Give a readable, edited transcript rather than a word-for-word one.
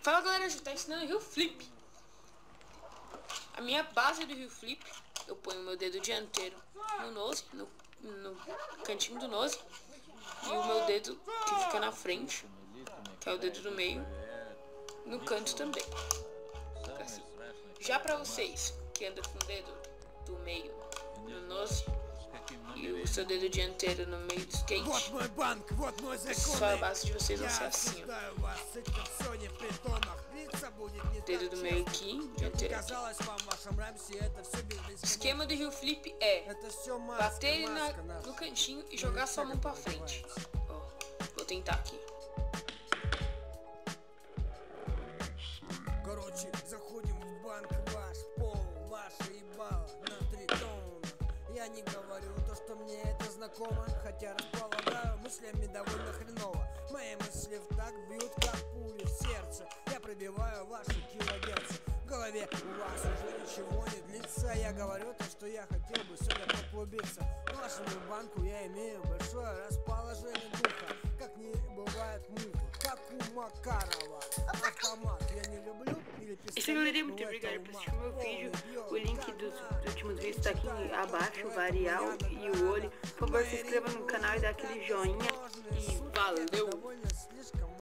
Fala galera, a gente tá ensinando heel flip. A minha base do heel flip, eu ponho o meu dedo dianteiro no nose, no cantinho do nose, e o meu dedo que fica na frente, que é o dedo do meio, no canto também. Fica assim. Já pra vocês que andam com o dedo do meio no nose e o seu dedo dianteiro no meio do skate, só a base de vocês vai ser assim, ó. Dedo do meio aqui, dianteiro aqui. O esquema do heel flip é bater no cantinho e jogar sua mão pra frente. Ó, vou tentar aqui. Заходим в банк ваш, пол ваша ебала на 3 тонна. Я не говорю то, что мне это знакомо, хотя располагаю мыслями довольно хреново. Мои мысли в так бьют, как пули в сердце. Я пробиваю ваши килогерцы. В голове у вас уже ничего не длится. Я говорю то, что я хотел бы сегодня поклубиться. К вашему банку я имею большое расположение духа, как не бывает муха, как у Макарова. Автомат я не люблю. Isso, galera, muito obrigado por assistir meu vídeo. O link dos últimos vídeos tá aqui abaixo, o varial e o olho. Por favor, se inscreva no canal e dá aquele joinha. E valeu!